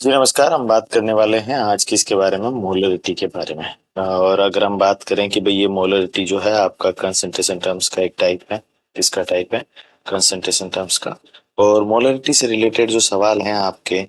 जी नमस्कार। हम बात करने वाले हैं आज किसके बारे में, मोलरिटी के बारे में। और अगर हम बात करें कि भाई ये मोलरिटी जो है आपका कंसंट्रेशन टर्म्स का एक टाइप है। किसका टाइप है? कंसंट्रेशन टर्म्स का। और मोलरिटी से रिलेटेड जो सवाल हैं आपके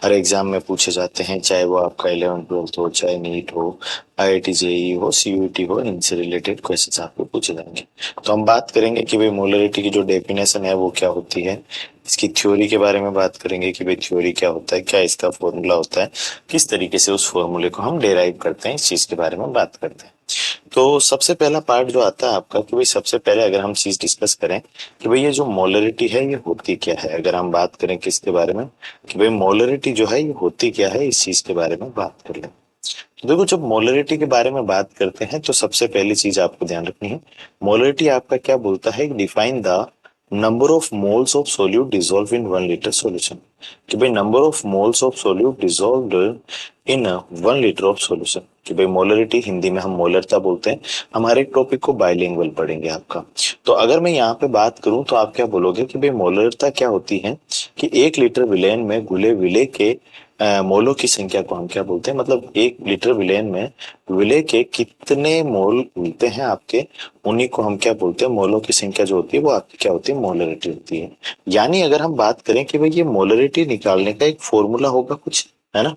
हर एग्जाम में पूछे जाते हैं, चाहे वो आपका 11th 12th हो, चाहे नीट हो, आईआईटी जेईई हो, सीयूईटी हो, इनसे रिलेटेड क्वेश्चंस आपको पूछे जाएंगे। तो हम बात करेंगे कि भाई मोलरिटी की जो डेफिनेशन है वो क्या होती है। इसकी थ्योरी के बारे में बात करेंगे कि भाई थ्योरी क्या होता है, क्या इसका फॉर्मूला होता है, किस तरीके से उस फॉर्मूले को हम डेराइव करते हैं, इस चीज के बारे में बात करते हैं। तो सबसे पहला पार्ट जो आता है आपका कि भाई सबसे पहले अगर हम चीज डिस्कस करें कि भाई ये जो मोलरिटी है ये होती क्या है। अगर हम बात करें किसके बारे में कि भाई मोलरिटी जो है ये होती क्या है, इस चीज के बारे में बात कर लें। तो देखो, जब मोलरिटी के बारे में बात करते हैं तो सबसे पहली चीज आपको ध्यान रखनी है। मोलरिटी आपका क्या बोलता है? Define the number of moles of solute dissolve in 1 litre solution. कि भाई number of moles of solute dissolved in 1 litre of solution. कि भाई मोलरिटी हिंदी में हम मोलरता बोलते हैं। हमारे टॉपिक को बाइलिंगुअल पढ़ेंगे आपका। तो अगर मैं यहाँ पे बात करूं तो आप क्या बोलोगे कि भाई मोलरता क्या होती है कि 1 लीटर विलेन में घुले विलेय के मोलों की संख्या को हम क्या बोलते हैं, मतलब 1 लीटर विलेन में विलेय के कितने मोल मिलते हैं आपके, उन्हीं को हम क्या बोलते हैं, मोलों की संख्या जो होती है वो आपकी क्या होती है, मोलरिटी होती है। यानी अगर हम बात करें कि भाई ये मोलरिटी निकालने का एक फॉर्मूला होगा कुछ, है ना,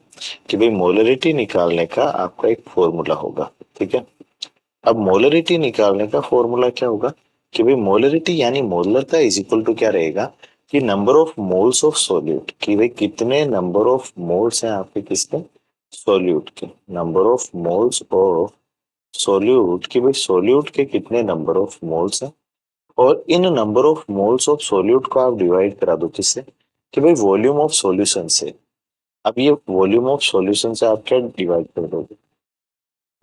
कि भाई मोलरिटी निकालने का आपका एक फॉर्मूला होगा। ठीक है। अब मोलरिटी निकालने का फॉर्मूला क्या होगा कि भाई मोलरिटी यानी मोलरता इज इक्वल टू क्या रहेगा कि number of moles of solute. कि भाई कितने नंबर ऑफ मोल्स हैं आपके किसके, सोल्यूट के। Number of moles of solute, कि भाई सोल्यूट के कितने नंबर ऑफ मोल्स हैं। और इन number of moles of solute को आप डिवाइड करा दो किससे, कि भाई वॉल्यूम ऑफ सॉल्यूशन से। अब ये वॉल्यूम ऑफ सॉल्यूशन से आप क्या डिवाइड कर दोगे,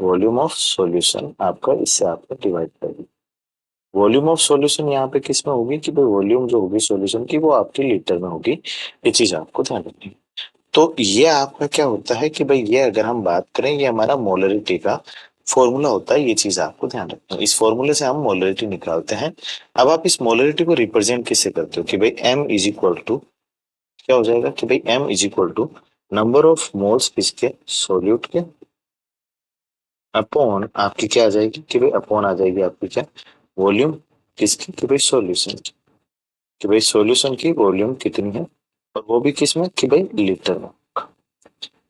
वॉल्यूम ऑफ सॉल्यूशन आपका इससे आपका डिवाइड कर दो। वॉल्यूम ऑफ सॉल्यूशन यहाँ पे किस में होगी कि भाई वॉल्यूम जो होगी सॉल्यूशन की वो आपकी लीटर में होगी। ये चीज आपको ध्यान रखनी है। तो ये आपका क्या होता है कि भाई ये अगर हम बात करें ये हमारा मोलरिटी का फॉर्मूला होता है। ये चीज आपको ध्यान रखना है। इस फॉर्मूले से हम मोलरिटी निकालते हैं। अब आप इस मोलरिटी को रिप्रेजेंट किससे करते हो कि भाई m इज इक्वल टू क्या हो जाएगा कि भाई m is equal to number of moles किसके, सोल्यूट के, अपॉन आपकी क्या आ जाएगी कि भाई अपॉन आ जाएगी आपकी क्या, वॉल्यूम किसकी, कि भाई सॉल्यूशन की। कि भाई सॉल्यूशन की वॉल्यूम कितनी है, और वो भी किसमें कि भाई लीटर में।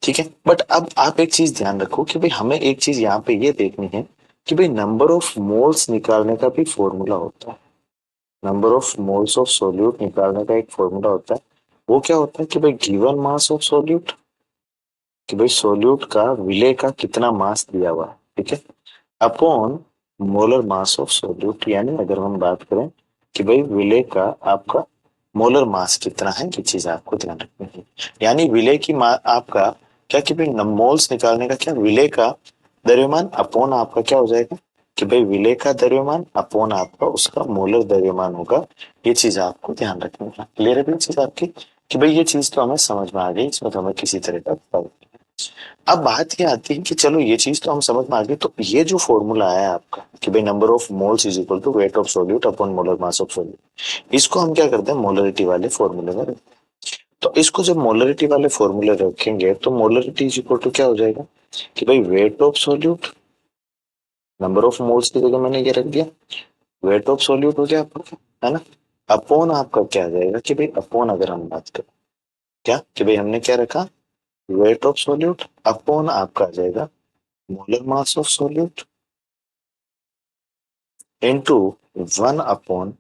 ठीक है। बट अब आप एक चीज ध्यान रखो कि भाई हमें एक चीज यहाँ पे ये देखनी है कि भाई नंबर ऑफ मोल्स निकालने का भी फॉर्मूला होता है। Number of moles of solute निकालने का एक फॉर्मूला होता है। वो क्या होता है कि भाई गिवन मास ऑफ सोल्यूट, कि भाई सोल्यूट का विलेय का कितना मास दिया हुआ है, ठीक है, upon molar mass of solute. यानी अगर हम बात करें कि भाई विलेय का आपका मोलर मास कितना है, ये चीज आपको ध्यान रखनी है। यानी विलेय की आपका क्या कि भाई मोल्स निकालने का क्या, विलेय का द्रव्यमान अपॉन आपका क्या हो जाएगा कि भाई विलेय का द्रव्यमान अपॉन आपका उसका मोलर द्रव्यमान होगा। ये चीज आपको ध्यान रखनी है। क्लियर है भाई चीज आपकी कि भाई ये चीज तो हमें समझ में आ गई, इसमें तो हमें किसी तरह का doubt नहीं है। अब बात ये आती है कि चलो ये चीज तो हम समझ में आ गई, तो ये जो फॉर्मूला है आपका कि भाई number of moles is equal to weight of solute upon molar mass of solute, इसको हम क्या करते हैं मोलरिटी वाले फॉर्मूले में रखते हैं। तो इसको जब मोलरिटी वाले फॉर्मूले रखेंगे तो मोलरिटी इज इक्वल टू क्या हो जाएगा कि भाई wait of solute, number of moles की जगह मैंने ये रख दिया, वेट ऑफ सोल्यूट हो गया आपका, है ना, अपॉन आपका क्या आ जाएगा कि भाई अपॉन अगर हम बात करें क्या कि भाई हमने क्या रखा, वेट ऑफ सोल्यूट अपॉन आपका आ जाएगा molar mass of solute into 1 upon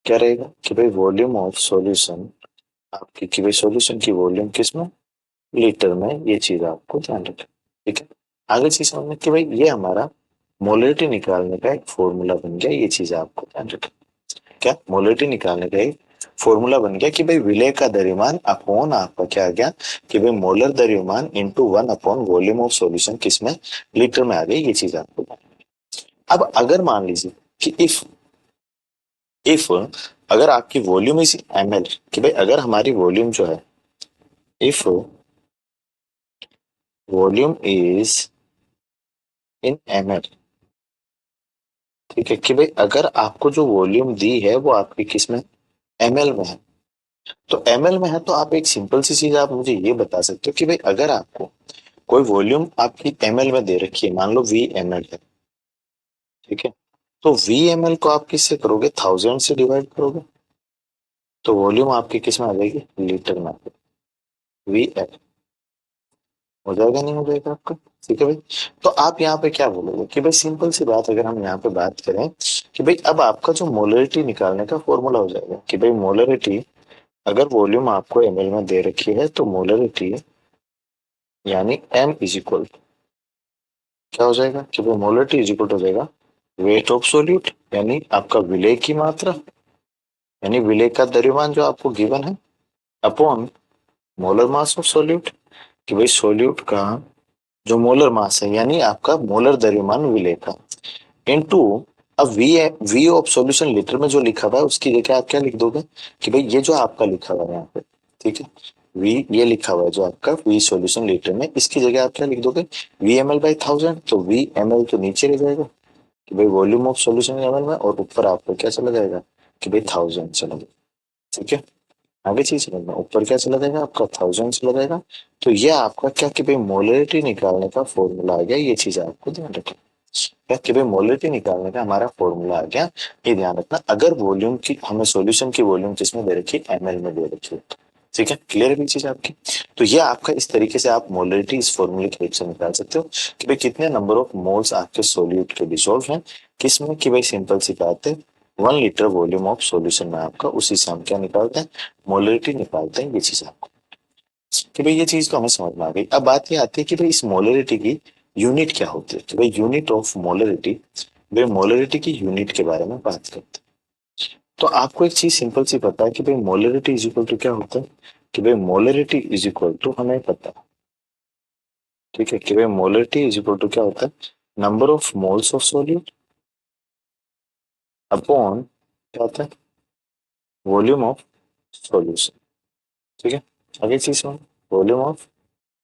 क्या रहेगा कि भाई वॉल्यूम ऑफ सॉल्यूशन आपकी, कि भाई सॉल्यूशन की वॉल्यूम किस में, लीटर में। ये चीज आपको ध्यान रखना। ठीक है। आगे चीज समझना कि भाई ये हमारा मोलरिटी निकालने का एक फॉर्मूला बन गया। ये चीज आपको ध्यान रखना। क्या मोलरिटी निकालने का एक फॉर्मूला बन गया कि भाई विलेय का द्रव्यमान अपॉन आपका क्या आ गया कि भाई मोलर द्रव्यमान into 1 upon volume of solution किसमें, लीटर में आ गई। ये चीज आपको। अब अगर मान लीजिए कि इफ अगर आपकी वॉल्यूम इज ml, कि भाई अगर हमारी वॉल्यूम जो है, if volume is in ml, ठीक है, कि भाई अगर आपको जो वॉल्यूम दी है वो आपकी किस में, ml में है, तो एमएल में है तो आप एक सिंपल सी चीज आप मुझे ये बता सकते हो कि भाई अगर आपको कोई वॉल्यूम आपकी एमएल में दे रखी है, मान लो वी एमएल है, ठीक है, तो वी एमएल को आप किससे करोगे, 1000 से डिवाइड करोगे, तो वॉल्यूम आपकी किस में आ जाएगी, लीटर में। वी एल हो जाएगा, नहीं हो जाएगा आपका, ठीक है भाई। तो आप यहाँ पे क्या बोलोगे कि भाई सिंपल सी बात, अगर हम यहाँ पे बात करें कि भाई अब आपका जो मोलरिटी निकालने का फॉर्मूला हो जाएगा कि भाई मोलरिटी, अगर वॉल्यूम आपको एमएल में दे रखी है तो मोलरिटी यानी एम इज इक्वल क्या हो जाएगा कि भाई मोलरिटी इज इक्वल हो जाएगा वेट ऑफ सोल्यूट, यानी आपका विलेय की मात्रा, यानी विलेय का द्रव्यमान जो आपको गिवन है, upon molar mass of solute, कि भाई सोल्यूट का जो मोलर मास है यानी आपका मोलर द्रव्यमान विलेय का, इनटू अब वी ऑफ सॉल्यूशन लीटर में जो लिखा हुआ है उसकी जगह आप क्या लिख दोगे कि भाई ये जो आपका लिखा हुआ है यहाँ पे, ठीक है, वी ये लिखा हुआ है जो आपका वी सॉल्यूशन लीटर में, इसकी जगह आप क्या लिख दोगे, वी एम एल बाई 1000, तो वी एम एल तो नीचे रह जाएगा कि भाई volume of solution M L में, और ऊपर आपको क्या चला जाएगा कि भाई 1000 चला जाएगा, ठीक है। आगे चीज समझना, ऊपर क्या चला जाएगा आपका 1000 चला जाएगा। तो ये आपका क्या कि भाई मोलरिटी निकालने का फॉर्मूला आ गया, ये चीज आपको ध्यान रखना, क्या कि भाई मोलरिटी निकालने का हमारा फॉर्मूला आ गया, ये ध्यान रखना। अगर वॉल्यूम की हमें सॉल्यूशन की वॉल्यूम किसमें दे रखी है, एमएल में दे रखी है, ठीक है, क्लियर है चीज आपकी। तो ये आपका इस तरीके से आप मोलरिटी इस फॉर्मूले की हेल्प से निकाल सकते हो कि भाई कितने नंबर ऑफ मोल्स आपके सोल्यूट के डिसॉल्व हैं, किसमें, कि भाई सिंपल सी बात है 1 लीटर वॉल्यूम ऑफ सॉल्यूशन में आपका, उसी से हम क्या निकालते हैं, मोलरिटी निकालते हैं, ये चीज आपको, कि भाई ये चीज तो हमें समझ में आ गई। अब बात ये आती है कि भाई इस मोलरिटी की यूनिट क्या होती है, तो भाई यूनिट ऑफ मोलरिटी, भाई मोलरिटी की यूनिट के बारे में बात करते हैं। तो आपको एक चीज सिंपल सी पता है कि भाई मोलरिटी इज इक्वल टू क्या होता है, कि भाई मोलरिटी इज इक्वल टू हमें पता है, ठीक है, कि भाई मोलरिटी इज इक्वल टू क्या होता है, number of moles of solute upon क्या होता है, वॉल्यूम ऑफ सॉल्यूशन, ठीक है। आगे चीज में वॉल्यूम ऑफ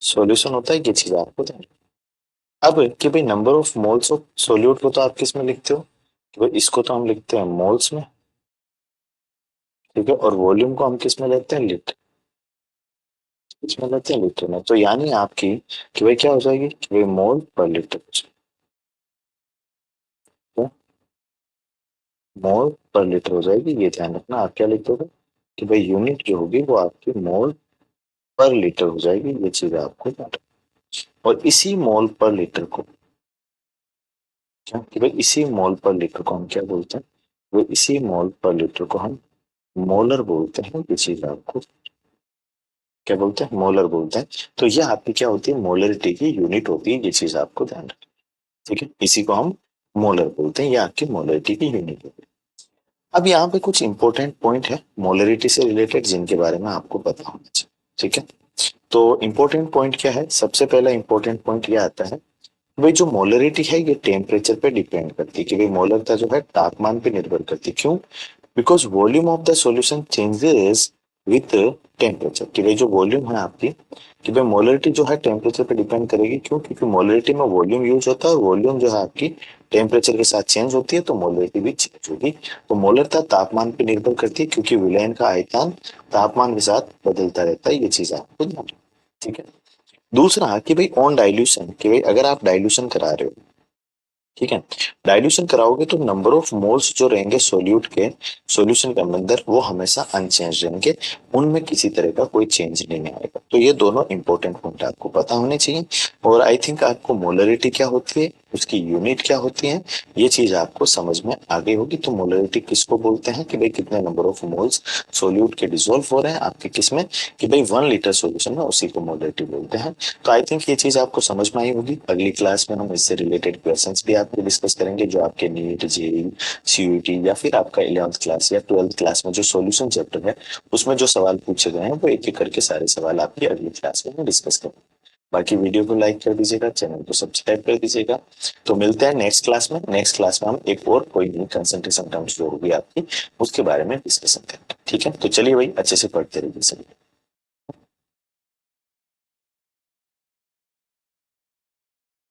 सॉल्यूशन होता है, ये चीज आपको ध्यान, अब कि भाई number of moles of solute को तो आप किस में लिखते हो, कि भाई इसको तो हम लिखते हैं मोल्स में, ठीक है, और वॉल्यूम को हम किस में लेते हैं, लीटर, इसमें लेते हैं लीटर में, तो यानी आपकी कि भाई क्या हो जाएगी कि भाई मोल पर लीटर, तो मोल पर लीटर हो जाएगी, ये ध्यान रखना। आप क्या लिख दोगे कि भाई यूनिट जो होगी वो आपकी मोल पर लीटर हो जाएगी, ये चीज आपको ध्यान रखना। और इसी मोल पर लीटर को क्या, कि भाई इसी मोल पर लीटर को हम क्या बोलते हैं, वो इसी मोल पर लीटर को हम मोलर बोलते हैं, ये चीज आपको क्या बोलते हैं, मोलर बोलते हैं। तो ये आपकी क्या होती है, मोलरिटी की यूनिट होती है, ये चीज आपको ध्यान रखना, ठीक है, इसी को हम मोलर बोलते हैं, ये आपकी मोलरिटी की यूनिट होती है। अब यहाँ पे कुछ इंपॉर्टेंट पॉइंट है मोलरिटी से रिलेटेड जिनके बारे में आपको पता होना चाहिए, ठीक है। तो इंपॉर्टेंट पॉइंट क्या है, सबसे पहला इंपॉर्टेंट पॉइंट ये आता है, भाई जो मोलरिटी है ये टेम्परेचर पे डिपेंड करती है, कि भाई मोलरता जो है तापमान पे निर्भर करती है, क्यों, because volume of the solution changes with temperature, कि भाई जो वॉल्यूम है आपकी, कि भाई मोलरिटी जो है टेम्परेचर पे डिपेंड करेगी, क्यों, क्योंकि मोलरिटी में वॉल्यूम यूज होता है, और वॉल्यूम जो है आपकी टेम्परेचर के साथ चेंज होती है, तो मोलरिटी भी चेंज होगी। तो मोलरता तापमान पे निर्भर करती है, क्योंकि विलयन का आयतन तापमान के साथ बदलता रहता है, ये चीज आपको ध्यान रखना, ठीक है। दूसरा कि भाई ऑन डाइल्यूशन, कि भाई अगर आप डाइल्यूशन करा रहे हो, ठीक है, डाइल्यूशन कराओगे तो नंबर ऑफ मोल्स जो रहेंगे सोल्यूट के, सॉल्यूशन के अंदर, वो हमेशा अनचेंज रहेंगे, उनमें किसी तरह का कोई चेंज नहीं आएगा। तो ये दोनों इंपॉर्टेंट पॉइंट आपको पता होने चाहिए। और आई थिंक आपको मोलरिटी क्या होती है, उसकी यूनिट क्या होती है, ये चीज आपको समझ में आ गई होगी। तो मोलरिटी किसको बोलते हैं, कि भाई कितने नंबर ऑफ मोल्स सोल्यूट के डिसॉल्व हो रहे हैं आपके किसमें, कि भाई 1 लीटर सोल्यूशन में, उसी को मोलरिटी बोलते हैं। तो आई थिंक ये चीज आपको समझ में आई होगी। अगली क्लास में हम इससे रिलेटेड क्वेश्चंस भी आपको डिस्कस करेंगे, जो आपके नीट, जेईई, सीयूईटी या फिर आपका 11th क्लास या 12th क्लास में जो सॉल्यूशन चैप्टर है उसमें जो सवाल पूछे गए हैं, वो एक एक करके सारे सवाल आपकी अगली क्लास में डिस्कस करेंगे। बाकी वीडियो को लाइक कर दीजिएगा, चैनल को सब्सक्राइब कर दीजिएगा। तो मिलते हैं नेक्स्ट क्लास में। नेक्स्ट क्लास में हम एक और कोई नई कंसंट्रेशन टर्म्स जो होगी आपकी, उसके बारे में डिस्कशन करेंगे, ठीक है। तो चलिए भाई, अच्छे से पढ़ते रहिए सभी।